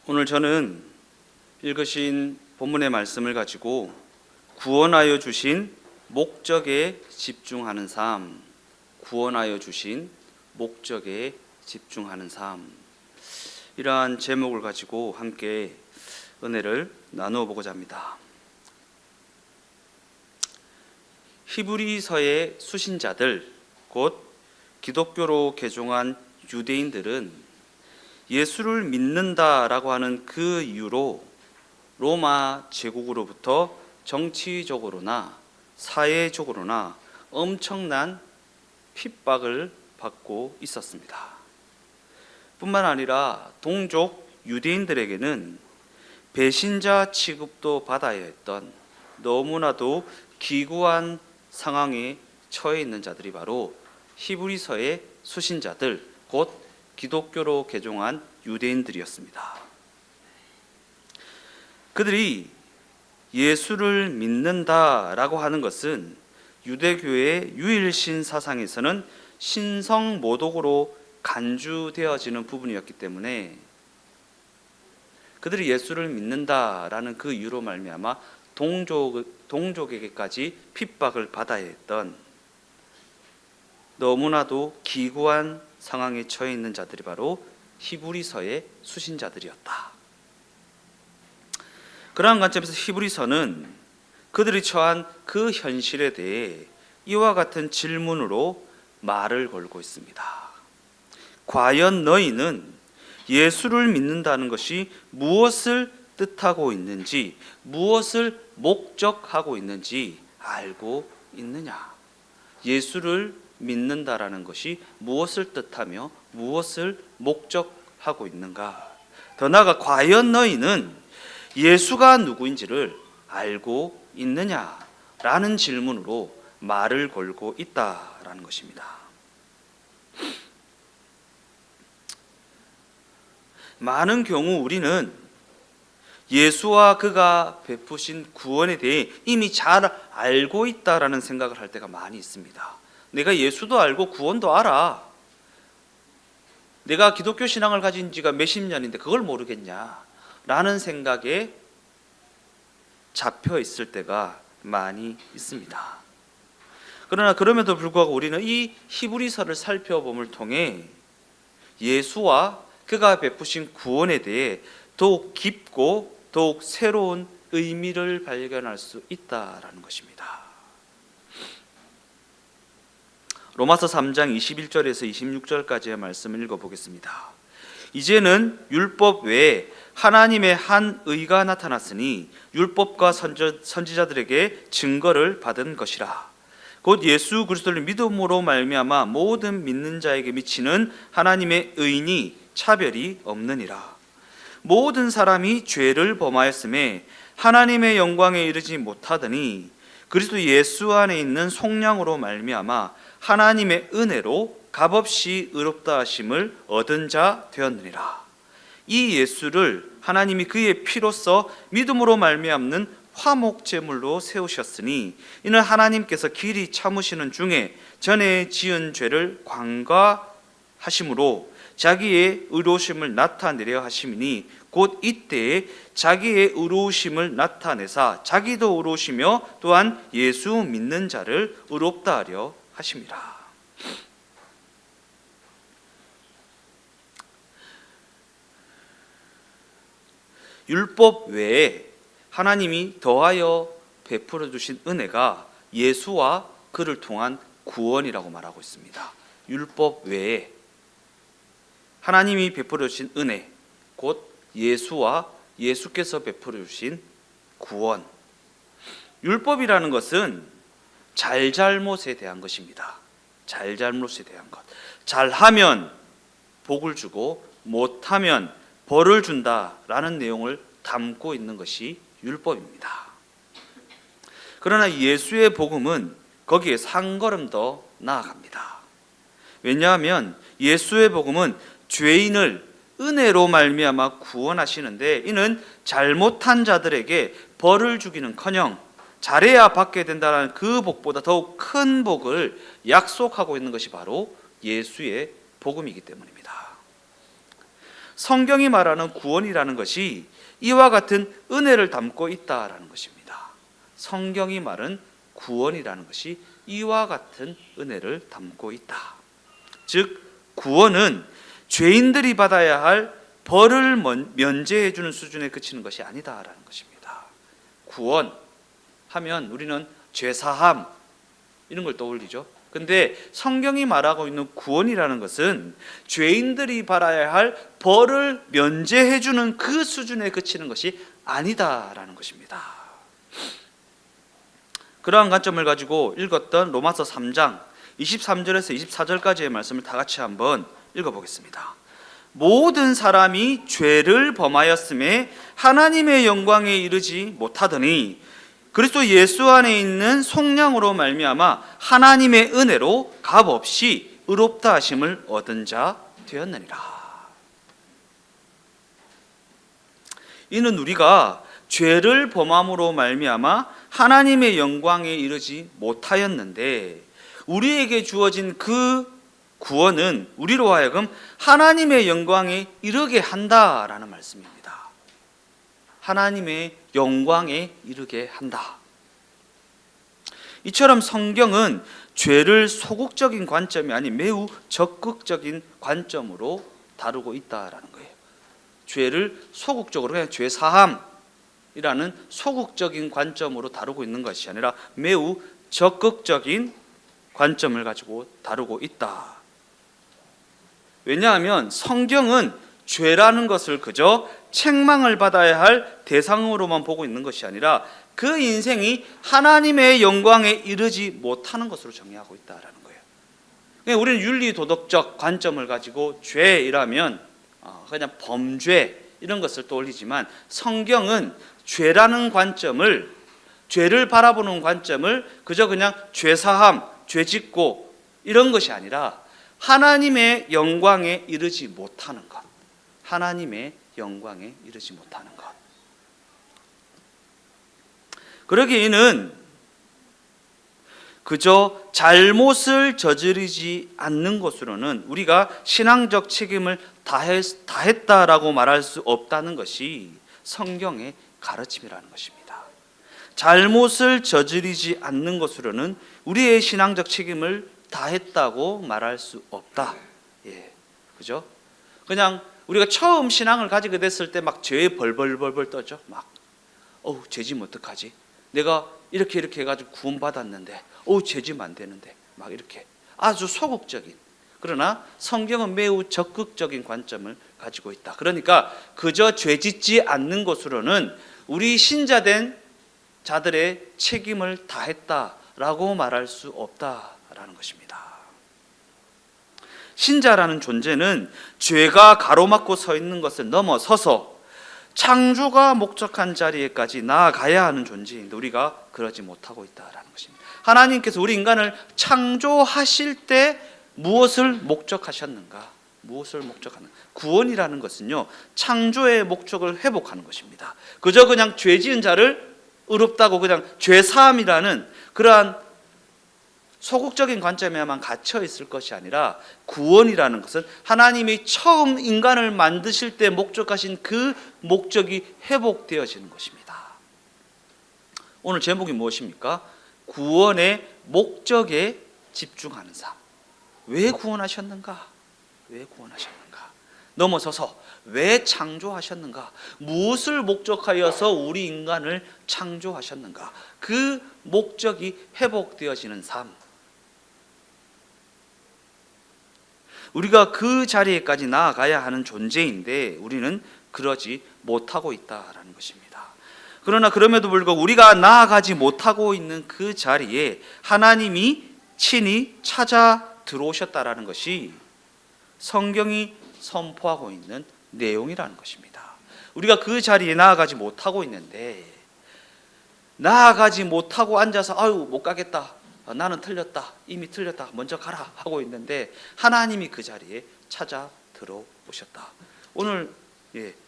오늘 저는 읽으신 본문의 말씀을 가지고 구원하여 주신 목적에 집중하는 삶, 구원하여 주신 목적에 집중하는 삶, 이러한 제목을 가지고 함께 은혜를 나누어 보고자 합니다. 히브리서의 수신자들, 곧 기독교로 개종한 유대인들은 예수를 믿는다라고 하는 그 이유로 로마 제국으로부터 정치적으로나 사회적으로나 엄청난 핍박을 받고 있었습니다. 뿐만 아니라 동족 유대인들에게는 배신자 취급도 받아야 했던 너무나도 기구한 상황에 처해 있는 자들이 바로 히브리서의 수신자들, 곧 기독교로 개종한 유대인들이었습니다. 그들이 예수를 믿는다라고 하는 것은 유대교의 유일신 사상에서는 신성모독으로 간주되어지는 부분이었기 때문에 그들이 예수를 믿는다라는 그 이유로 말미암아 동족에게까지 핍박을 받아야 했던 너무나도 기구한 상황에 처해 있는 자들이 바로 히브리서의 수신자들이었다. 그러한 관점에서 히브리서는 그들이 처한 그 현실에 대해 이와 같은 질문으로 말을 걸고 있습니다. 과연 너희는 예수를 믿는다는 것이 무엇을 뜻하고 있는지, 무엇을 목적하고 있는지 알고 있느냐? 예수를 믿는다라는 것이 무엇을 뜻하며 무엇을 목적하고 있는가? 더 나아가 과연 너희는 예수가 누구인지를 알고 있느냐라는 질문으로 말을 걸고 있다라는 것입니다. 많은 경우 우리는 예수와 그가 베푸신 구원에 대해 이미 잘 알고 있다라는 생각을 할 때가 많이 있습니다. 내가 예수도 알고 구원도 알아. 내가 기독교 신앙을 가진 지가 몇십 년인데 그걸 모르겠냐 라는 생각에 잡혀 있을 때가 많이 있습니다. 그러나 그럼에도 불구하고 우리는 이 히브리서를 살펴봄을 통해 예수와 그가 베푸신 구원에 대해 더욱 깊고 더욱 새로운 의미를 발견할 수 있다라는 것입니다. 로마서 3장 21절에서 26절까지의 말씀을 읽어보겠습니다. 이제는 율법 외에 하나님의 한 의가 나타났으니 율법과 선지자들에게 증거를 받은 것이라. 곧 예수 그리스도를 믿음으로 말미암아 모든 믿는 자에게 미치는 하나님의 의니 차별이 없느니라. 모든 사람이 죄를 범하였음에 하나님의 영광에 이르지 못하더니 그리스도 예수 안에 있는 속량으로 말미암아 하나님의 은혜로 값없이 의롭다 하심을 얻은 자 되었느니라. 이 예수를 하나님이 그의 피로써 믿음으로 말미암는 화목 제물로 세우셨으니 이는 하나님께서 길이 참으시는 중에 전에 지은 죄를 관과하심으로 자기의 의로우심을 나타내려 하심이니 곧 이때에 자기의 의로우심을 나타내사 자기도 의로우시며 또한 예수 믿는 자를 의롭다 하려 하심이라. 율법 외에 하나님이 더하여 베풀어 주신 은혜가 예수와 그를 통한 구원이라고 말하고 있습니다. 율법 외에 하나님이 베풀어 주신 은혜, 곧 예수와 예수께서 베풀어 주신 구원. 율법이라는 것은 잘잘못에 대한 것입니다. 잘잘못에 대한 것. 잘하면 복을 주고 못하면 벌을 준다라는 내용을 담고 있는 것이 율법입니다. 그러나 예수의 복음은 거기에 한 걸음 더 나아갑니다. 왜냐하면 예수의 복음은 죄인을 은혜로 말미암아 구원하시는데 이는 잘못한 자들에게 벌을 주기는커녕 잘해야 받게 된다는 그 복보다 더욱 큰 복을 약속하고 있는 것이 바로 예수의 복음이기 때문입니다. 성경이 말하는 구원이라는 것이 이와 같은 은혜를 담고 있다라는 것입니다. 성경이 말하는 구원이라는 것이 이와 같은 은혜를 담고 있다. 즉 구원은 죄인들이 받아야 할 벌을 면제해 주는 수준에 그치는 것이 아니다라는 것입니다. 구원하면 우리는 죄사함 이런 걸 떠올리죠. 근데 성경이 말하고 있는 구원이라는 것은 죄인들이 받아야 할 벌을 면제해 주는 그 수준에 그치는 것이 아니다라는 것입니다. 그러한 관점을 가지고 읽었던 로마서 3장 23절에서 24절까지의 말씀을 다 같이 한번 읽어보겠습니다. 모든 사람이 죄를 범하였음에 하나님의 영광에 이르지 못하더니 그리스도 예수 안에 있는 속량으로 말미암아 하나님의 은혜로 값없이 의롭다 하심을 얻은 자 되었느니라. 이는 우리가 죄를 범함으로 말미암아 하나님의 영광에 이르지 못하였는데 우리에게 주어진 그 구원은 우리로 하여금 하나님의 영광에 이르게 한다라는 말씀입니다. 하나님의 영광에 이르게 한다. 이처럼 성경은 죄를 소극적인 관점이 아닌 매우 적극적인 관점으로 다루고 있다라는 거예요. 죄를 소극적으로 그냥 죄 사함이라는 소극적인 관점으로 다루고 있는 것이 아니라 매우 적극적인 관점을 가지고 다루고 있다. 왜냐하면 성경은 죄라는 것을 그저 책망을 받아야 할 대상으로만 보고 있는 것이 아니라 그 인생이 하나님의 영광에 이르지 못하는 것으로 정의하고 있다라는 거예요. 우리는 윤리 도덕적 관점을 가지고 죄이라면 그냥 범죄 이런 것을 떠올리지만 성경은 죄라는 관점을, 죄를 바라보는 관점을 그저 그냥 죄사함, 죄짓고 이런 것이 아니라 하나님의 영광에 이르지 못하는 것, 하나님의 영광에 이르지 못하는 것. 그러기에는 그저 잘못을 저지르지 않는 것으로는 우리가 신앙적 책임을 다했다라고 말할 수 없다는 것이 성경의 가르침이라는 것입니다. 잘못을 저지르지 않는 것으로는 우리의 신앙적 책임을 다했다고 말할 수 없다. 그죠? 그냥 우리가 처음 신앙을 가지게 됐을 때 막 죄에 벌벌벌 떠죠. 막 죄지면 어떡하지? 내가 이렇게 해가지고 구원받았는데 죄지면 안 되는데 막 이렇게 아주 소극적인, 그러나 성경은 매우 적극적인 관점을 가지고 있다. 그러니까 그저 죄짓지 않는 것으로는 우리 신자된 자들의 책임을 다했다라고 말할 수 없다라는 것입니다. 신자라는 존재는 죄가 가로막고 서 있는 것을 넘어서서 창조가 목적한 자리에까지 나아가야 하는 존재인데 우리가 그러지 못하고 있다라는 것입니다. 하나님께서 우리 인간을 창조하실 때 무엇을 목적하셨는가? 무엇을 목적하는? 구원이라는 것은요, 창조의 목적을 회복하는 것입니다. 그저 그냥 죄 지은 자를 의롭다고 그냥 죄 사함이라는 그러한 소극적인 관점에만 갇혀 있을 것이 아니라 구원이라는 것은 하나님이 처음 인간을 만드실 때 목적하신 그 목적이 회복되어지는 것입니다. 오늘 제목이 무엇입니까? 구원의 목적에 집중하는 삶. 왜 구원하셨는가? 왜 구원하셨는가? 넘어서서 왜 창조하셨는가? 무엇을 목적하여서 우리 인간을 창조하셨는가? 그 목적이 회복되어지는 삶. 우리가 그 자리에까지 나아가야 하는 존재인데 우리는 그러지 못하고 있다라는 것입니다. 그러나 그럼에도 불구하고 우리가 나아가지 못하고 있는 그 자리에 하나님이 친히 찾아 들어오셨다라는 것이 성경이 선포하고 있는 내용이라는 것입니다. 우리가 그 자리에 나아가지 못하고 있는데 나아가지 못하고 앉아서 못 가겠다. 나는 틀렸다. 이미 틀렸다. 먼저 가라 하고 있는데 하나님이 그 자리에 찾아 들어오셨다. 오늘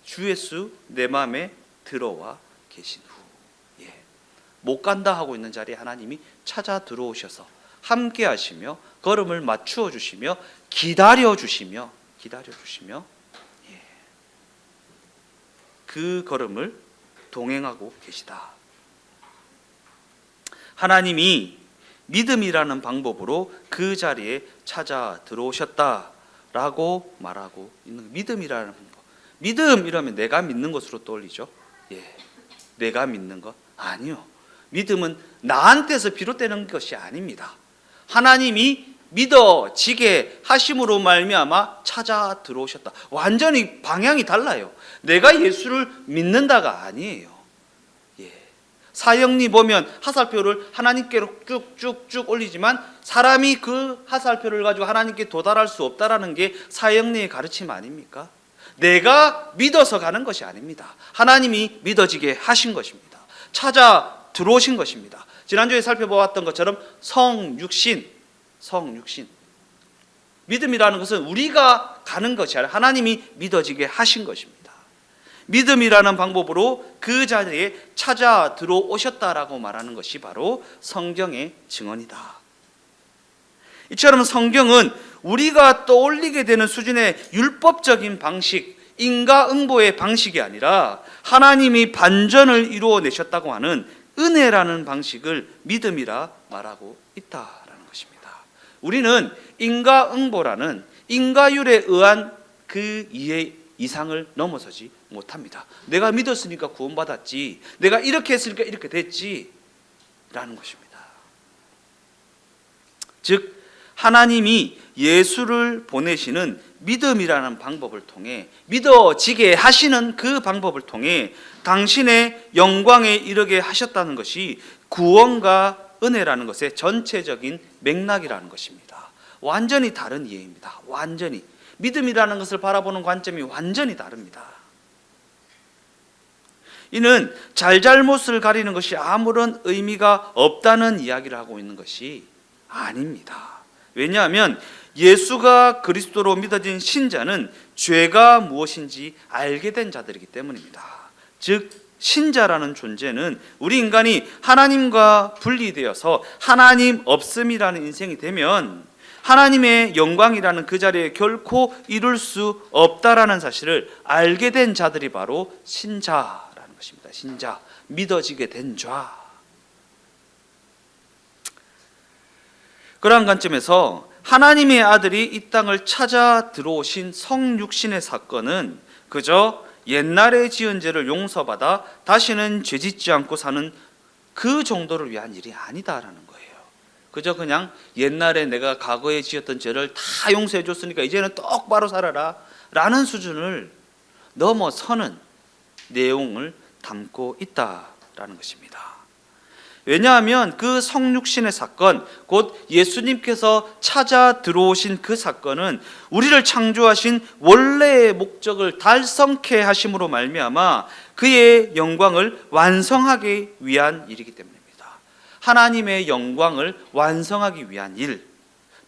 주 예수 내 마음에 들어와 계신 후 못 간다 하고 있는 자리에 하나님이 찾아 들어오셔서 함께 하시며 걸음을 맞추어 주시며 기다려 주시며 그 걸음을 동행하고 계시다. 하나님이 믿음이라는 방법으로 그 자리에 찾아 들어오셨다라고 말하고 있는, 믿음이라는 방법. 믿음 이러면 내가 믿는 것으로 떠올리죠. 내가 믿는 것? 아니요. 믿음은 나한테서 비롯되는 것이 아닙니다. 하나님이 믿어지게 하심으로 말미암아 찾아 들어오셨다. 완전히 방향이 달라요. 내가 예수를 믿는다가 아니에요. 사형리 보면 하살표를 하나님께로 쭉쭉쭉 올리지만 사람이 그 하살표를 가지고 하나님께 도달할 수 없다라는 게 사형리의 가르침 아닙니까? 내가 믿어서 가는 것이 아닙니다. 하나님이 믿어지게 하신 것입니다. 찾아 들어오신 것입니다. 지난주에 살펴보았던 것처럼 성육신. 믿음이라는 것은 우리가 가는 것이 아니라 하나님이 믿어지게 하신 것입니다. 믿음이라는 방법으로 그 자리에 찾아 들어오셨다라고 말하는 것이 바로 성경의 증언이다. 이처럼 성경은 우리가 떠올리게 되는 수준의 율법적인 방식, 인과응보의 방식이 아니라 하나님이 반전을 이루어내셨다고 하는 은혜라는 방식을 믿음이라 말하고 있다라는 것입니다. 우리는 인과응보라는 인과율에 의한 그 이해 이상을 넘어서지 못합니다. 내가 믿었으니까 구원받았지, 내가 이렇게 했으니까 이렇게 됐지 라는 것입니다. 즉 하나님이 예수를 보내시는 믿음이라는 방법을 통해, 믿어지게 하시는 그 방법을 통해 당신의 영광에 이르게 하셨다는 것이 구원과 은혜라는 것의 전체적인 맥락이라는 것입니다. 완전히 다른 이해입니다. 완전히 믿음이라는 것을 바라보는 관점이 완전히 다릅니다. 이는 잘잘못을 가리는 것이 아무런 의미가 없다는 이야기를 하고 있는 것이 아닙니다. 왜냐하면 예수가 그리스도로 믿어진 신자는 죄가 무엇인지 알게 된 자들이기 때문입니다. 즉 신자라는 존재는 우리 인간이 하나님과 분리되어서 하나님 없음이라는 인생이 되면 하나님의 영광이라는 그 자리에 결코 이룰 수 없다라는 사실을 알게 된 자들이 바로 신자라는 것입니다. 신자, 믿어지게 된 자. 그러한 관점에서 하나님의 아들이 이 땅을 찾아 들어오신 성육신의 사건은 그저 옛날에 지은 죄를 용서받아 다시는 죄짓지 않고 사는 그 정도를 위한 일이 아니다라는 거예요. 그저 그냥 옛날에 내가 과거에 지었던 죄를 다 용서해 줬으니까 이제는 똑바로 살아라 라는 수준을 넘어서는 내용을 담고 있다라는 것입니다. 왜냐하면 그 성육신의 사건, 곧 예수님께서 찾아 들어오신 그 사건은 우리를 창조하신 원래의 목적을 달성케 하심으로 말미암아 그의 영광을 완성하기 위한 일이기 때문입니다. 하나님의 영광을 완성하기 위한 일.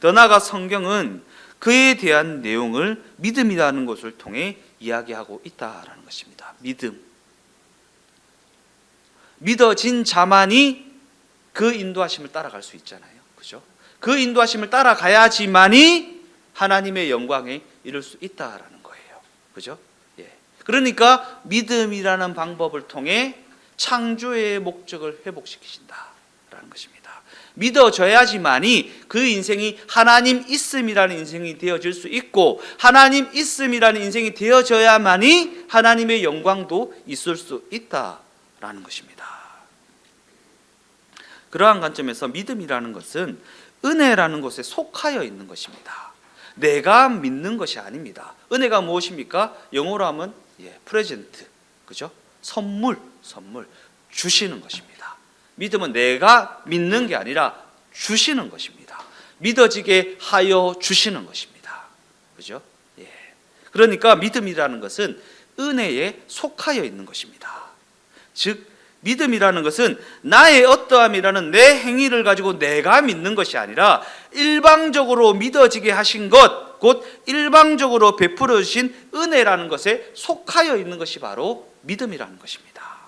더 나아가 성경은 그에 대한 내용을 믿음이라는 것을 통해 이야기하고 있다라는 것입니다. 믿음. 믿어진 자만이 그 인도하심을 따라갈 수 있잖아요. 그죠? 그 인도하심을 따라가야지만이 하나님의 영광에 이를 수 있다라는 거예요. 그죠? 그러니까 믿음이라는 방법을 통해 창조의 목적을 회복시키신다라는 것입니다. 믿어져야지만이 그 인생이 하나님 있음이라는 인생이 되어질 수 있고, 하나님 있음이라는 인생이 되어져야만이 하나님의 영광도 있을 수 있다라는 것입니다. 그러한 관점에서 믿음이라는 것은 은혜라는 것에 속하여 있는 것입니다. 내가 믿는 것이 아닙니다. 은혜가 무엇입니까? 영어로 하면 프레젠트, 그죠? 선물 주시는 것입니다. 믿음은 내가 믿는 게 아니라 주시는 것입니다. 믿어지게 하여 주시는 것입니다. 그죠? 그러니까 믿음이라는 것은 은혜에 속하여 있는 것입니다. 즉 믿음이라는 것은 나의 어떠함이라는 내 행위를 가지고 내가 믿는 것이 아니라 일방적으로 믿어지게 하신 것, 곧 일방적으로 베풀어 주신 은혜라는 것에 속하여 있는 것이 바로 믿음이라는 것입니다.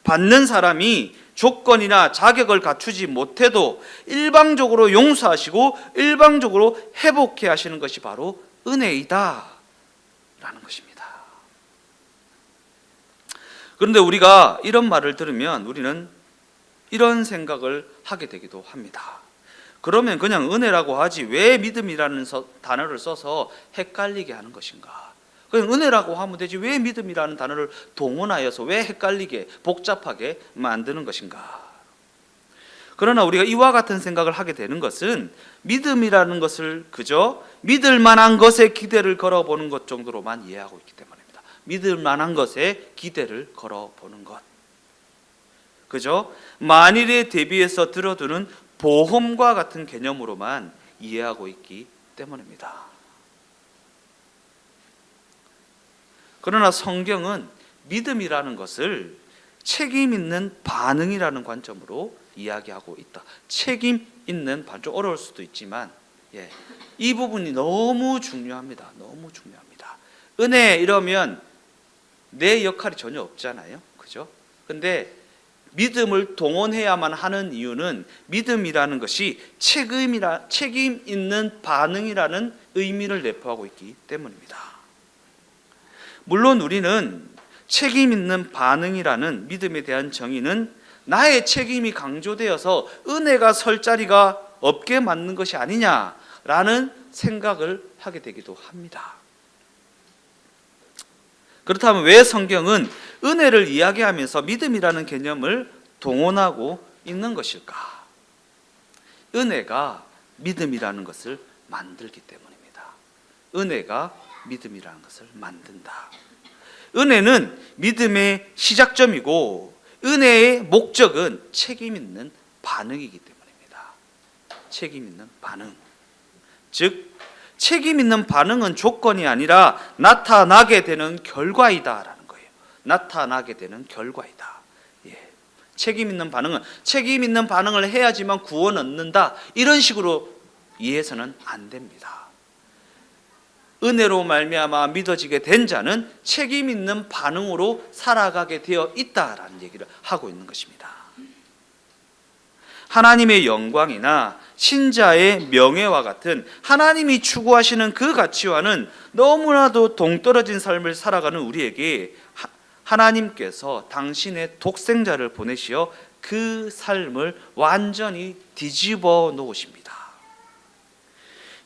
받는 사람이 조건이나 자격을 갖추지 못해도 일방적으로 용서하시고 일방적으로 회복해 하시는 것이 바로 은혜이다 라는 것입니다. 그런데 우리가 이런 말을 들으면 우리는 이런 생각을 하게 되기도 합니다. 그러면 그냥 은혜라고 하지 왜 믿음이라는 단어를 써서 헷갈리게 하는 것인가? 그냥 은혜라고 하면 되지 왜 믿음이라는 단어를 동원하여서 왜 헷갈리게 복잡하게 만드는 것인가? 그러나 우리가 이와 같은 생각을 하게 되는 것은 믿음이라는 것을 그저 믿을 만한 것에 기대를 걸어보는 것 정도로만 이해하고 있기 때문입니다. 믿을 만한 것에 기대를 걸어보는 것, 그저 만일에 대비해서 들어두는 보험과 같은 개념으로만 이해하고 있기 때문입니다. 그러나 성경은 믿음이라는 것을 책임 있는 반응이라는 관점으로 이야기하고 있다. 책임 있는 반응, 좀 어려울 수도 있지만 이 부분이 너무 중요합니다. 너무 중요합니다. 은혜 이러면 내 역할이 전혀 없잖아요. 그죠? 근데 믿음을 동원해야만 하는 이유는 믿음이라는 것이 책임 있는 반응이라는 의미를 내포하고 있기 때문입니다. 물론 우리는 책임 있는 반응이라는 믿음에 대한 정의는 나의 책임이 강조되어서 은혜가 설 자리가 없게 만든 것이 아니냐라는 생각을 하게 되기도 합니다. 그렇다면 왜 성경은 은혜를 이야기하면서 믿음이라는 개념을 동원하고 있는 것일까? 은혜가 믿음이라는 것을 만들기 때문입니다. 은혜가 믿음이라는 것을 만든다. 은혜는 믿음의 시작점이고 은혜의 목적은 책임 있는 반응이기 때문입니다. 책임 있는 반응. 즉 책임 있는 반응은 조건이 아니라 나타나게 되는 결과이다라는 거예요. 나타나게 되는 결과이다. 책임 있는 반응은 책임 있는 반응을 해야지만 구원 얻는다. 이런 식으로 이해해서는 안 됩니다. 은혜로 말미암아 믿어지게 된 자는 책임 있는 반응으로 살아가게 되어 있다라는 얘기를 하고 있는 것입니다. 하나님의 영광이나 신자의 명예와 같은 하나님이 추구하시는 그 가치와는 너무나도 동떨어진 삶을 살아가는 우리에게 하나님께서 당신의 독생자를 보내시어 그 삶을 완전히 뒤집어 놓으십니다.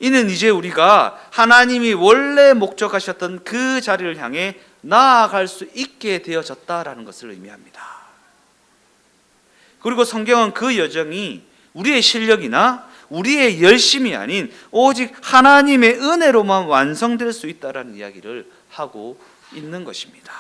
이는 이제 우리가 하나님이 원래 목적하셨던 그 자리를 향해 나아갈 수 있게 되어졌다라는 것을 의미합니다. 그리고 성경은 그 여정이 우리의 실력이나 우리의 열심이 아닌 오직 하나님의 은혜로만 완성될 수 있다라는 이야기를 하고 있는 것입니다.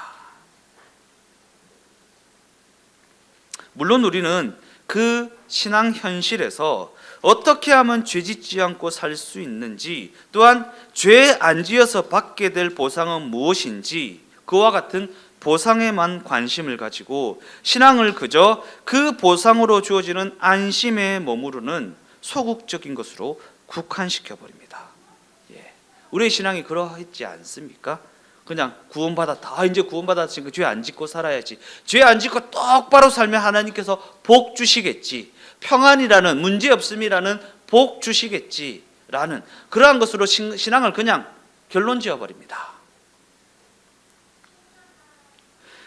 물론 우리는 그 신앙 현실에서 어떻게 하면 죄 짓지 않고 살 수 있는지, 또한 죄 안 지어서 받게 될 보상은 무엇인지, 그와 같은 보상에만 관심을 가지고 신앙을 그저 그 보상으로 주어지는 안심에 머무르는 소극적인 것으로 국한시켜 버립니다. 우리의 신앙이 그러하지 않습니까? 그냥 구원받았다. 이제 구원받았으니까 죄 안 짓고 살아야지. 죄 안 짓고 똑바로 살면 하나님께서 복 주시겠지. 평안이라는, 문제없음이라는 복 주시겠지라는 그러한 것으로 신앙을 그냥 결론 지어버립니다.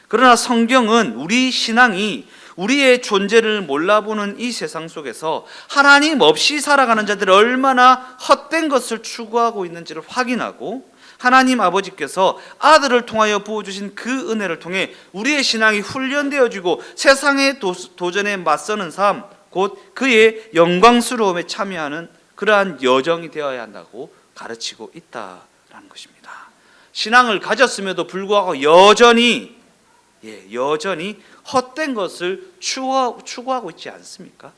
그러나 성경은 우리 신앙이 우리의 존재를 몰라보는 이 세상 속에서 하나님 없이 살아가는 자들이 얼마나 헛된 것을 추구하고 있는지를 확인하고, 하나님 아버지께서 아들을 통하여 부어주신 그 은혜를 통해 우리의 신앙이 훈련되어지고 세상의 도전에 맞서는 삶, 곧 그의 영광스러움에 참여하는 그러한 여정이 되어야 한다고 가르치고 있다라는 것입니다. 신앙을 가졌음에도 불구하고 여전히 헛된 것을 추구하고 있지 않습니까?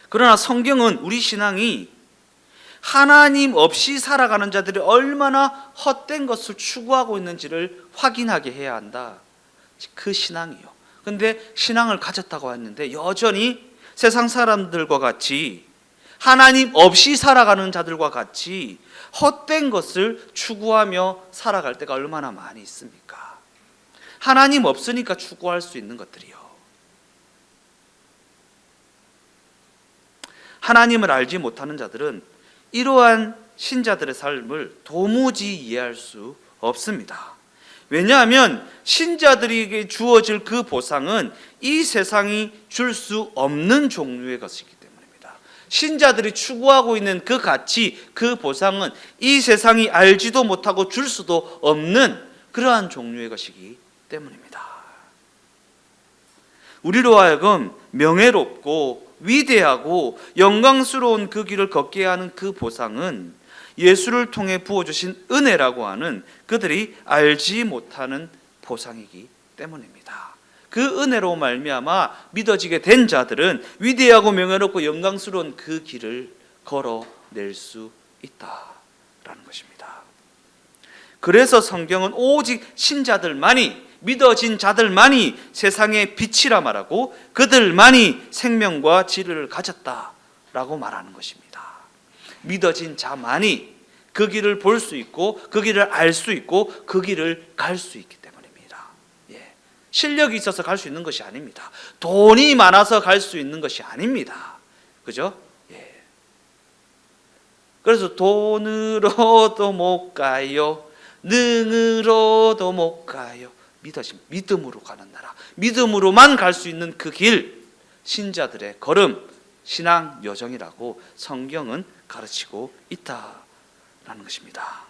그러나 성경은 우리 신앙이 하나님 없이 살아가는 자들이 얼마나 헛된 것을 추구하고 있는지를 확인하게 해야 한다. 그 신앙이요. 근데 신앙을 가졌다고 했는데 여전히 세상 사람들과 같이, 하나님 없이 살아가는 자들과 같이 헛된 것을 추구하며 살아갈 때가 얼마나 많이 있습니까? 하나님 없으니까 추구할 수 있는 것들이요. 하나님을 알지 못하는 자들은 이러한 신자들의 삶을 도무지 이해할 수 없습니다. 왜냐하면 신자들에게 주어질 그 보상은 이 세상이 줄 수 없는 종류의 것이기 때문입니다. 신자들이 추구하고 있는 그 가치, 그 보상은 이 세상이 알지도 못하고 줄 수도 없는 그러한 종류의 것이기 때문입니다. 우리로 하여금 명예롭고 위대하고 영광스러운 그 길을 걷게 하는 그 보상은 예수를 통해 부어주신 은혜라고 하는 그들이 알지 못하는 보상이기 때문입니다. 그 은혜로 말미암아 믿어지게 된 자들은 위대하고 명예롭고 영광스러운 그 길을 걸어낼 수 있다라는 것입니다. 그래서 성경은 오직 신자들만이, 믿어진 자들만이 세상의 빛이라 말하고 그들만이 생명과 지혜를 가졌다라고 말하는 것입니다. 믿어진 자만이 그 길을 볼 수 있고 그 길을 알 수 있고 그 길을 갈 수 있기 때문입니다. 실력이 있어서 갈 수 있는 것이 아닙니다. 돈이 많아서 갈 수 있는 것이 아닙니다. 그죠? 그래서 돈으로도 못 가요, 능으로도 못 가요. 믿음으로 가는 나라, 믿음으로만 갈 수 있는 그 길, 신자들의 걸음, 신앙 여정이라고 성경은 가르치고 있다라는 것입니다.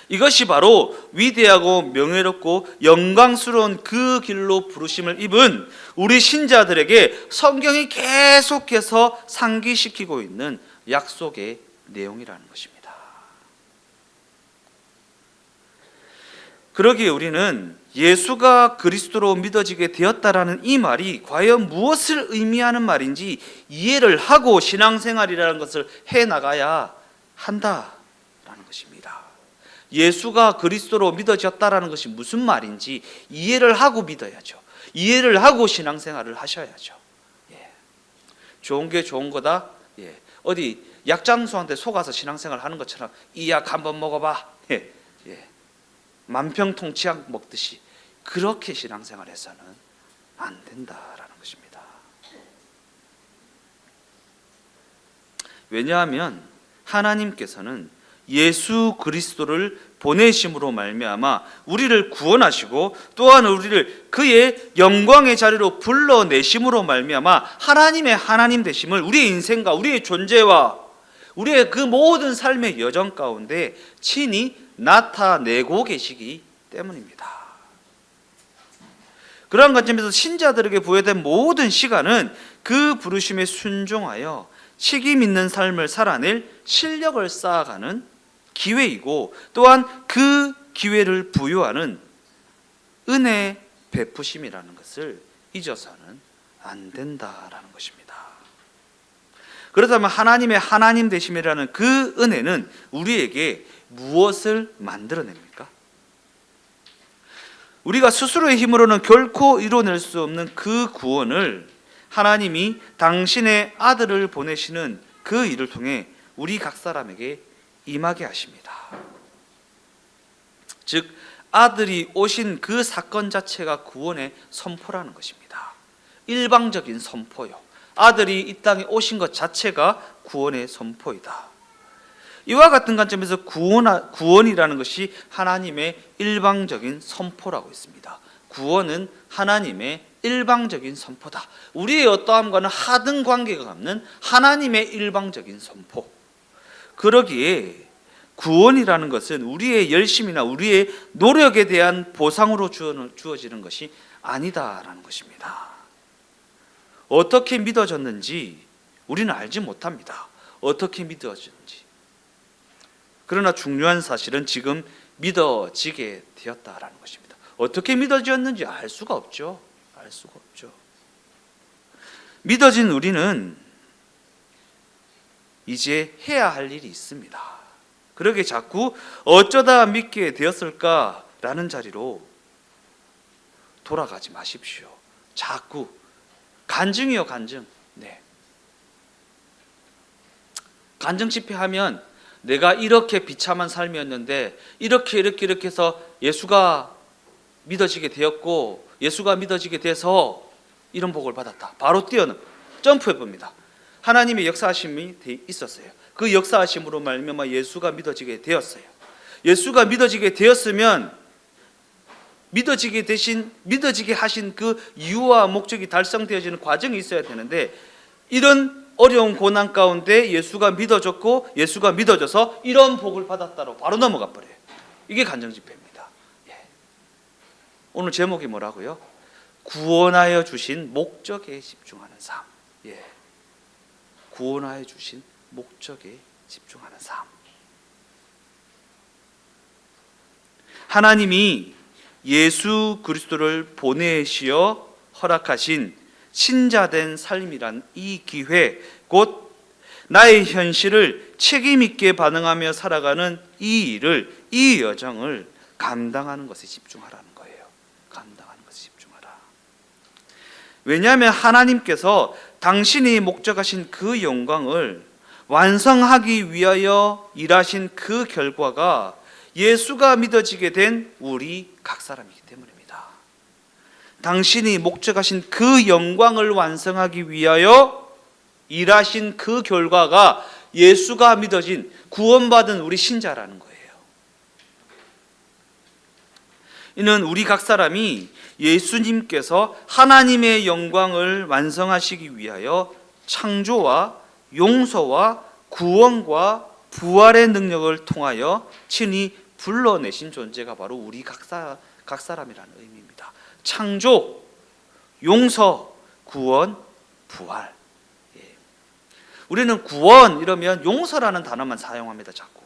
이것이 바로 위대하고 명예롭고 영광스러운 그 길로 부르심을 입은 우리 신자들에게 성경이 계속해서 상기시키고 있는 약속의 내용이라는 것입니다. 그러기에 우리는 예수가 그리스도로 믿어지게 되었다라는 이 말이 과연 무엇을 의미하는 말인지 이해를 하고 신앙생활이라는 것을 해나가야 한다라는 것입니다. 예수가 그리스도로 믿어졌다라는 것이 무슨 말인지 이해를 하고 믿어야죠. 이해를 하고 신앙생활을 하셔야죠. 좋은 게 좋은 거다. 어디 약장수한테 속아서 신앙생활 하는 것처럼 이 약 한번 먹어봐. 만병통치약 먹듯이 그렇게 신앙생활해서는 안 된다라는 것입니다. 왜냐하면 하나님께서는 예수 그리스도를 보내심으로 말미암아 우리를 구원하시고 또한 우리를 그의 영광의 자리로 불러내심으로 말미암아 하나님의 하나님 되심을 우리의 인생과 우리의 존재와 우리의 그 모든 삶의 여정 가운데 친히 나타내고 계시기 때문입니다. 그러한 관점에서 신자들에게 부여된 모든 시간은 그 부르심에 순종하여 책임 있는 삶을 살아낼 실력을 쌓아가는 기회이고 또한 그 기회를 부여하는 은혜 베푸심이라는 것을 잊어서는 안 된다라는 것입니다. 그렇다면 하나님의 하나님 되심이라는 그 은혜는 우리에게 무엇을 만들어냅니까? 우리가 스스로의 힘으로는 결코 이뤄낼 수 없는 그 구원을 하나님이 당신의 아들을 보내시는 그 일을 통해 우리 각 사람에게 임하게 하십니다. 즉 아들이 오신 그 사건 자체가 구원의 선포라는 것입니다. 일방적인 선포요. 아들이 이 땅에 오신 것 자체가 구원의 선포이다. 이와 같은 관점에서 구원이라는 것이 하나님의 일방적인 선포라고 했습니다. 구원은 하나님의 일방적인 선포다. 우리의 어떠함과는 하등 관계가 없는 하나님의 일방적인 선포. 그러기에 구원이라는 것은 우리의 열심이나 우리의 노력에 대한 보상으로 주어지는 것이 아니다라는 것입니다. 어떻게 믿어졌는지 우리는 알지 못합니다. 어떻게 믿어졌는지. 그러나 중요한 사실은 지금 믿어지게 되었다라는 것입니다. 어떻게 믿어졌는지 알 수가 없죠. 알 수가 없죠. 믿어진 우리는 이제 해야 할 일이 있습니다. 그러게 자꾸 어쩌다 믿게 되었을까라는 자리로 돌아가지 마십시오. 자꾸 간증이요, 간증. 간증 집회하면 내가 이렇게 비참한 삶이었는데 이렇게 해서 예수가 믿어지게 되었고 예수가 믿어지게 돼서 이런 복을 받았다. 바로 점프해 봅니다. 하나님의 역사하심이 있었어요. 그 역사하심으로 말미암아 예수가 믿어지게 되었어요. 예수가 믿어지게 되었으면 믿어지게 하신 그 이유와 목적이 달성되어지는 과정이 있어야 되는데, 이런 어려운 고난 가운데 예수가 믿어졌고 예수가 믿어져서 이런 복을 받았다로 바로 넘어가 버려요. 이게 간정집회입니다. 오늘 제목이 뭐라고요? 구원하여 주신 목적에 집중하는 삶. 구원하여 주신 목적에 집중하는 삶. 하나님이 예수 그리스도를 보내시어 허락하신 신자된 삶이란 이 기회, 곧 나의 현실을 책임 있게 반응하며 살아가는 이 일을, 이 여정을 감당하는 것에 집중하라는 거예요. 감당하는 것에 집중하라. 왜냐하면 하나님께서 당신이 목적하신 그 영광을 완성하기 위하여 일하신 그 결과가 예수가 믿어지게 된 우리 각 사람이기 때문입니다. 당신이 목적하신 그 영광을 완성하기 위하여 일하신 그 결과가 예수가 믿어진 구원받은 우리 신자라는 거예요. 이는 우리 각 사람이 예수님께서 하나님의 영광을 완성하시기 위하여 창조와 용서와 구원과 부활의 능력을 통하여 친히 불러내신 존재가 바로 우리 각 사람이라는 의미입니다. 창조, 용서, 구원, 부활. 우리는 구원 이러면 용서라는 단어만 사용합니다. 자꾸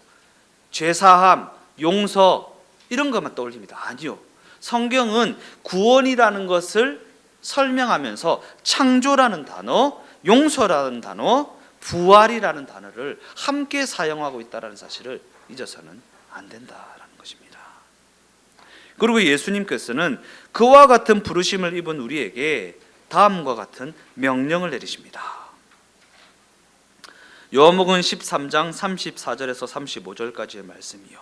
죄사함, 용서 이런 것만 떠올립니다. 아니요, 성경은 구원이라는 것을 설명하면서 창조라는 단어, 용서라는 단어, 부활이라는 단어를 함께 사용하고 있다는 사실을 잊어서는 안 된다라는 것입니다. 그리고 예수님께서는 그와 같은 부르심을 입은 우리에게 다음과 같은 명령을 내리십니다. 요한복음 13장 34절에서 35절까지의 말씀이요.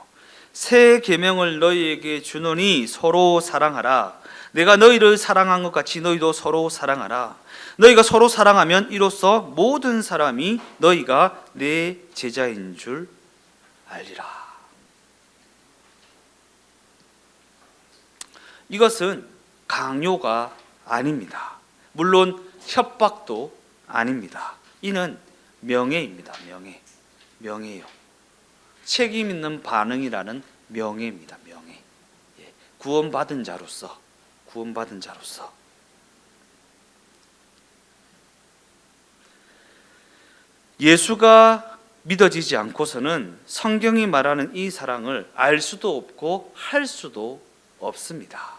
새 계명을 너희에게 주노니 서로 사랑하라. 내가 너희를 사랑한 것 같이 너희도 서로 사랑하라. 너희가 서로 사랑하면 이로써 모든 사람이 너희가 내 제자인 줄 알리라. 이것은 강요가 아닙니다. 물론 협박도 아닙니다. 이는 명예입니다. 명예예요. 책임 있는 반응이라는 명예입니다. 명예. 구원받은 자로서 예수가 믿어지지 않고서는 성경이 말하는 이 사랑을 알 수도 없고 할 수도 없습니다.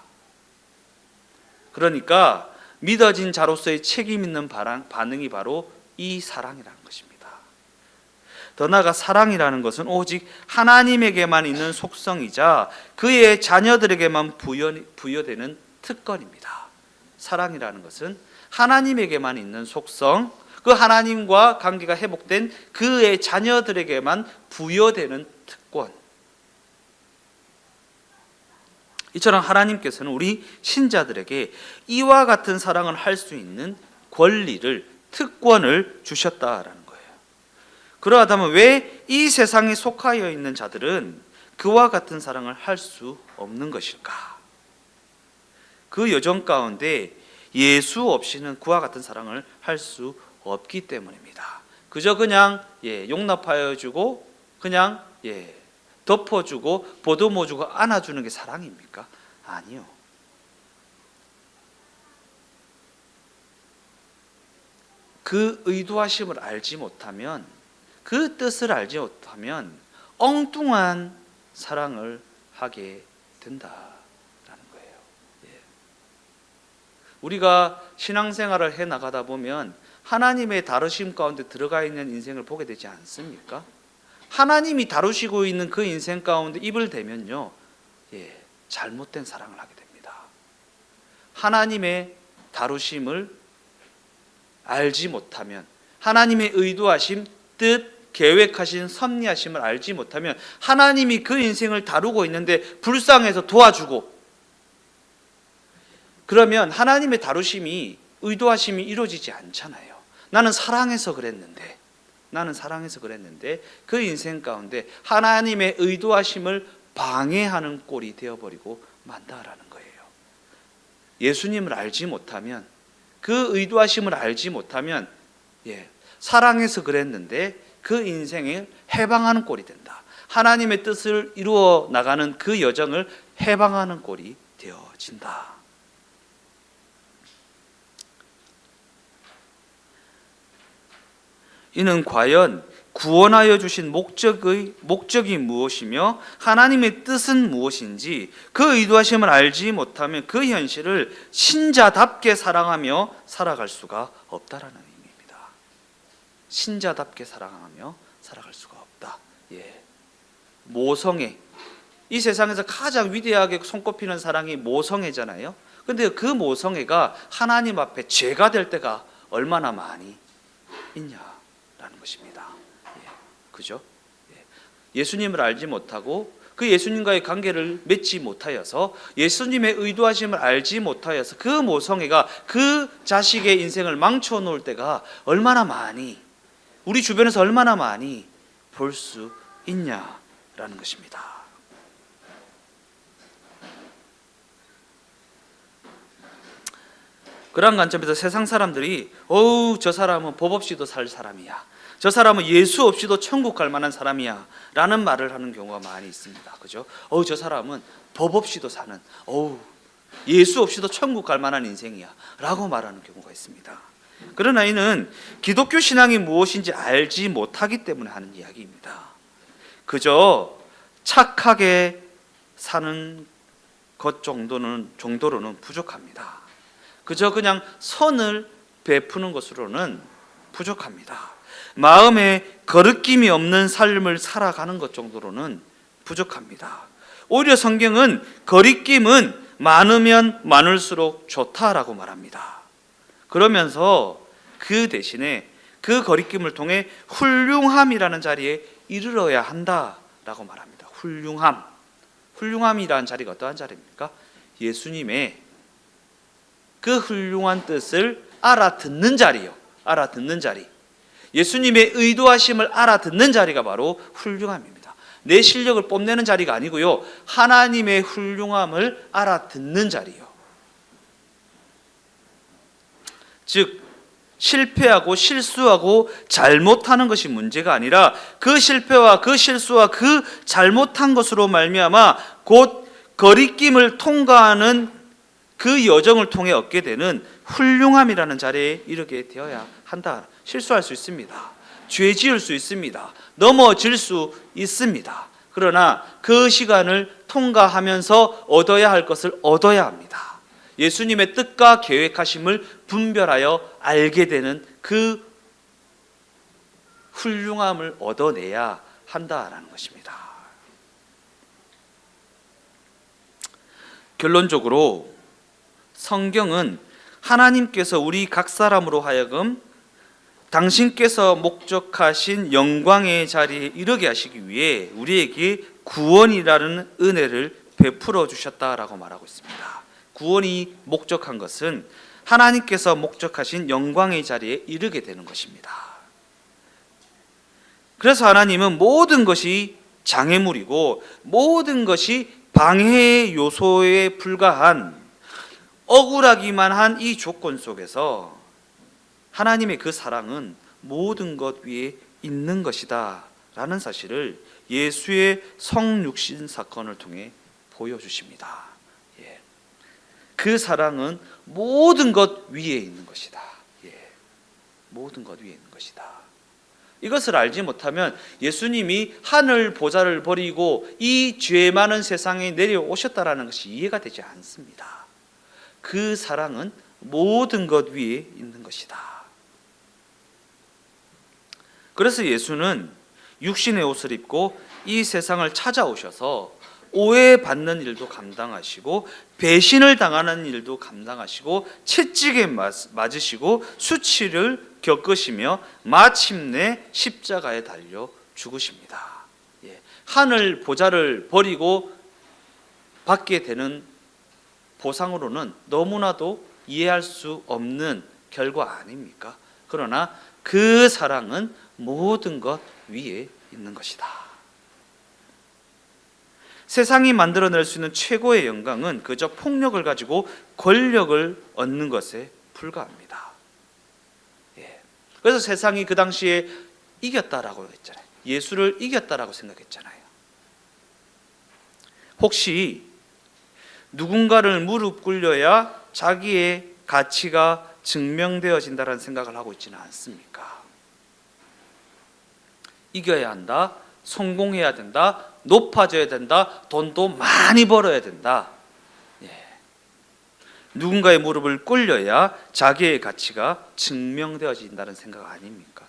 그러니까 믿어진 자로서의 책임 있는 반응이 바로 이 사랑이라는 것입니다. 더 나아가 사랑이라는 것은 오직 하나님에게만 있는 속성이자 그의 자녀들에게만 부여되는 특권입니다. 사랑이라는 것은 하나님에게만 있는 속성, 그 하나님과 관계가 회복된 그의 자녀들에게만 부여되는 특권. 이처럼 하나님께서는 우리 신자들에게 이와 같은 사랑을 할 수 있는 권리를, 특권을 주셨다라는 거예요. 그러하다면 왜 이 세상에 속하여 있는 자들은 그와 같은 사랑을 할 수 없는 것일까? 그 여정 가운데 예수 없이는 그와 같은 사랑을 할 수 없기 때문입니다. 그저 그냥 용납하여 주고 그냥 덮어주고 보듬어 주고 안아주는 게 사랑입니까? 아니요. 그 의도하심을 알지 못하면, 그 뜻을 알지 못하면 엉뚱한 사랑을 하게 된다라는 거예요. 우리가 신앙생활을 해 나가다 보면 하나님의 다루심 가운데 들어가 있는 인생을 보게 되지 않습니까? 하나님이 다루시고 있는 그 인생 가운데 입을 대면요, 잘못된 사랑을 하게 됩니다. 하나님의 다루심을 알지 못하면, 하나님의 의도하심, 뜻, 계획하신 섭리하심을 알지 못하면 하나님이 그 인생을 다루고 있는데 불쌍해서 도와주고, 그러면 하나님의 다루심이, 의도하심이 이루어지지 않잖아요. 나는 사랑해서 그랬는데 그 인생 가운데 하나님의 의도하심을 방해하는 꼴이 되어버리고 만다라는 거예요. 예수님을 알지 못하면, 그 의도하심을 알지 못하면 사랑해서 그랬는데 그 인생을 해방하는 꼴이 된다. 하나님의 뜻을 이루어 나가는 그 여정을 해방하는 꼴이 되어진다. 이는 과연 구원하여 주신 목적이 무엇이며 하나님의 뜻은 무엇인지 그 의도하심을 알지 못하면 그 현실을 신자답게 사랑하며 살아갈 수가 없다라는 의미입니다. 신자답게 사랑하며 살아갈 수가 없다. 모성애, 이 세상에서 가장 위대하게 손꼽히는 사랑이 모성애잖아요. 근데 그 모성애가 하나님 앞에 죄가 될 때가 얼마나 많이 있냐라는 것입니다. 그죠? 예수님을 알지 못하고 그 예수님과의 관계를 맺지 못하여서 예수님의 의도하심을 알지 못하여서 그 모성애가 그 자식의 인생을 망쳐 놓을 때가 얼마나 많이, 우리 주변에서 얼마나 많이 볼 수 있냐라는 것입니다. 그러한 관점에서 세상 사람들이 저 사람은 법 없이도 살 사람이야, 저 사람은 예수 없이도 천국 갈 만한 사람이야 라는 말을 하는 경우가 많이 있습니다. 그죠? 저 사람은 법 없이도 사는, 예수 없이도 천국 갈 만한 인생이야 라고 말하는 경우가 있습니다. 그러나 이는 기독교 신앙이 무엇인지 알지 못하기 때문에 하는 이야기입니다. 그저 착하게 사는 것 정도로는 부족합니다. 그저 그냥 선을 베푸는 것으로는 부족합니다. 마음에 거리낌이 없는 삶을 살아가는 것 정도로는 부족합니다. 오히려 성경은 거리낌은 많으면 많을수록 좋다라고 말합니다. 그러면서 그 대신에 그 거리낌을 통해 훌륭함이라는 자리에 이르러야 한다라고 말합니다. 훌륭함이라는 자리가 어떠한 자리입니까? 예수님의 그 훌륭한 뜻을 알아듣는 자리요. 알아듣는 자리. 예수님의 의도하심을 알아듣는 자리가 바로 훌륭함입니다. 내 실력을 뽐내는 자리가 아니고요, 하나님의 훌륭함을 알아듣는 자리요. 즉 실패하고 실수하고 잘못하는 것이 문제가 아니라 그 실패와 그 실수와 그 잘못한 것으로 말미암아 곧 거리낌을 통과하는 그 여정을 통해 얻게 되는 훌륭함이라는 자리에 이르게 되어야 한다. 실수할 수 있습니다. 죄 지을 수 있습니다. 넘어질 수 있습니다. 그러나 그 시간을 통과하면서 얻어야 할 것을 얻어야 합니다. 예수님의 뜻과 계획하심을 분별하여 알게 되는 그 훌륭함을 얻어내야 한다라는 것입니다. 결론적으로 성경은 하나님께서 우리 각 사람으로 하여금 당신께서 목적하신 영광의 자리에 이르게 하시기 위해 우리에게 구원이라는 은혜를 베풀어 주셨다라고 말하고 있습니다. 구원이 목적한 것은 하나님께서 목적하신 영광의 자리에 이르게 되는 것입니다. 그래서 하나님은 모든 것이 장애물이고 모든 것이 방해의 요소에 불과한 억울하기만 한 이 조건 속에서 하나님의 그 사랑은 모든 것 위에 있는 것이다 라는 사실을 예수의 성육신 사건을 통해 보여주십니다. 그 사랑은 모든 것 위에 있는 것이다. 모든 것 위에 있는 것이다. 이것을 알지 못하면 예수님이 하늘 보좌를 버리고 이 죄 많은 세상에 내려오셨다라는 것이 이해가 되지 않습니다. 그 사랑은 모든 것 위에 있는 것이다. 그래서 예수는 육신의 옷을 입고 이 세상을 찾아오셔서 오해받는 일도 감당하시고 배신을 당하는 일도 감당하시고 채찍에 맞으시고 수치를 겪으시며 마침내 십자가에 달려 죽으십니다. 하늘 보좌를 버리고 받게 되는 보상으로는 너무나도 이해할 수 없는 결과 아닙니까? 그러나 그 사랑은 모든 것 위에 있는 것이다. 세상이 만들어낼 수 있는 최고의 영광은 그저 폭력을 가지고 권력을 얻는 것에 불과합니다. 그래서 세상이 그 당시에 이겼다라고 했잖아요. 예수를 이겼다라고 생각했잖아요. 혹시 누군가를 무릎 꿇려야 자기의 가치가 증명되어진다는 생각을 하고 있지는 않습니까? 이겨야 한다, 성공해야 된다, 높아져야 된다, 돈도 많이 벌어야 된다. 누군가의 무릎을 꿇려야 자기의 가치가 증명되어진다는 생각 아닙니까?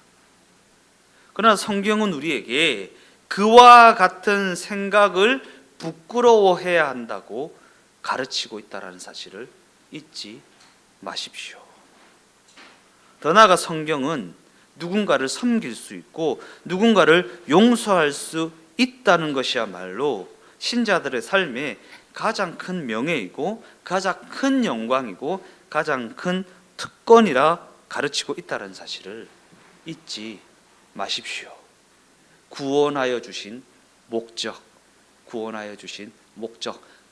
그러나 성경은 우리에게 그와 같은 생각을 부끄러워해야 한다고 가르치고 있다는 사실을 잊지 마십시오. 더 나아가 성경은 누군가를 섬길 수 있고 누군가를 용서할 수 있다는 것이야말로 신자들의 삶에 가장 큰 명예이고 가장 큰 영광이고 가장 큰 특권이라 가르치고 있다는 사실을 잊지 마십시오. 구원하여 주신 목적,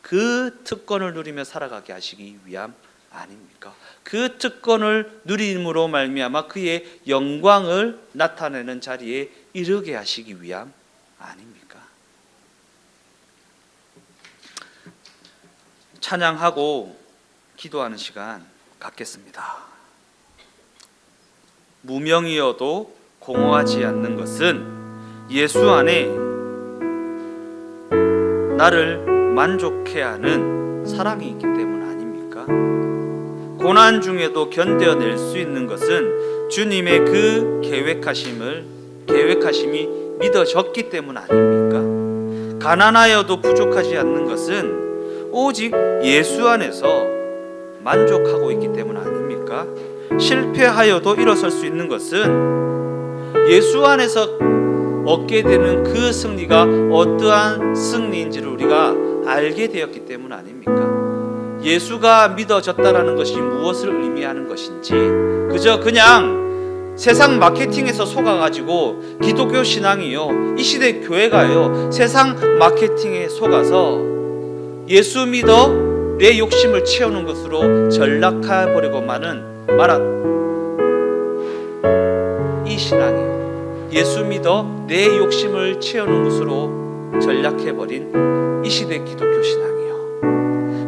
그 특권을 누리며 살아가게 하시기 위함 아닙니까? 그 특권을 누림으로 말미암아 그의 영광을 나타내는 자리에 이르게 하시기 위함 아닙니까? 찬양하고 기도하는 시간 갖겠습니다. 무명이어도 공허하지 않는 것은 예수 안에 나를 만족해 하는 사랑이 있기 때문 아닙니까? 고난 중에도 견뎌낼 수 있는 것은 주님의 그 계획하심이 믿어졌기 때문 아닙니까? 가난하여도 부족하지 않는 것은 오직 예수 안에서 만족하고 있기 때문 아닙니까? 실패하여도 일어설 수 있는 것은 예수 안에서 얻게 되는 그 승리가 어떠한 승리인지를 우리가 알게 되었기 때문 아닙니까? 예수가 믿어졌다라는 것이 무엇을 의미하는 것인지 그저 그냥 세상 마케팅에서 속아가지고 기독교 신앙이요, 이 시대 교회가요, 세상 마케팅에 속아서 예수 믿어 내 욕심을 채우는 것으로 전락해버리고 말한 이 신앙이요, 예수 믿어 내 욕심을 채우는 것으로 전락해버린 이 시대 기독교 신앙이요,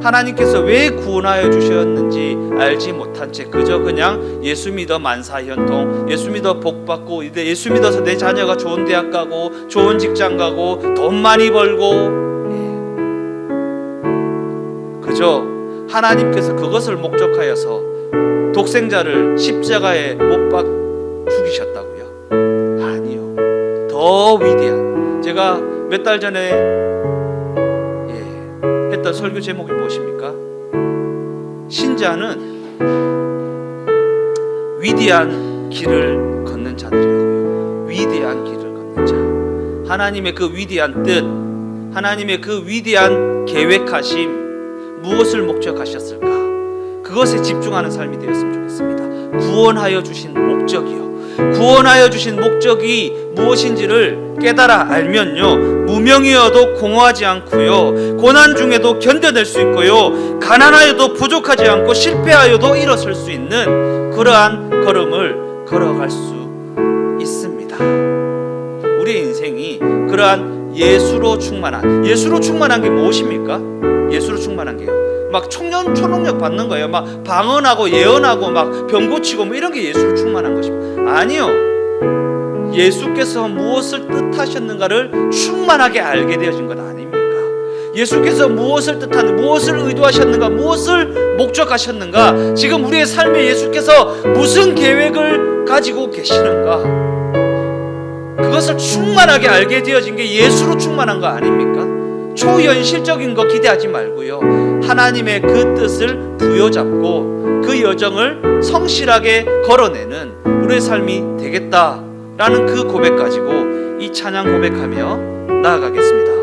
하나님께서 왜 구원하여 주셨는지 알지 못한 채 그저 그냥 예수 믿어 만사현통, 예수 믿어 복받고, 예수 믿어서 내 자녀가 좋은 대학 가고 좋은 직장 가고 돈 많이 벌고, 그저 하나님께서 그것을 목적하여서 독생자를 십자가에 못 박 죽이셨다고요? 아니요. 더 위대한, 제가 몇 달 전에 했던 설교 제목이 무엇입니까? 신자는 위대한 길을 걷는 자들이라고요. 위대한 길을 걷는 자. 하나님의 그 위대한 뜻, 하나님의 그 위대한 계획하심, 무엇을 목적하셨을까? 그것에 집중하는 삶이 되었으면 좋겠습니다. 구원하여 주신 목적이요, 구원하여 주신 목적이 무엇인지를 깨달아 알면요, 무명이어도 공허하지 않고요, 고난 중에도 견뎌낼 수 있고요, 가난하여도 부족하지 않고 실패하여도 일어설 수 있는 그러한 걸음을 걸어갈 수 있습니다. 우리의 인생이 그러한 예수로 충만한 게 무엇입니까? 예수로 충만한 게요, 막 초능력 받는 거예요. 막 방언하고 예언하고 막 병 고치고 뭐 이런 게 예수로 충만한 것입니다. 아니요. 예수께서 무엇을 뜻하셨는가를 충만하게 알게 되어진 것 아닙니까? 예수께서 무엇을 뜻하는, 무엇을 의도하셨는가, 무엇을 목적하셨는가, 지금 우리의 삶에 예수께서 무슨 계획을 가지고 계시는가, 그것을 충만하게 알게 되어진 게 예수로 충만한 거 아닙니까? 초현실적인 거 기대하지 말고요, 하나님의 그 뜻을 부여잡고 그 여정을 성실하게 걸어내는 우리의 삶이 되겠다라는 그 고백 가지고 이 찬양 고백하며 나아가겠습니다.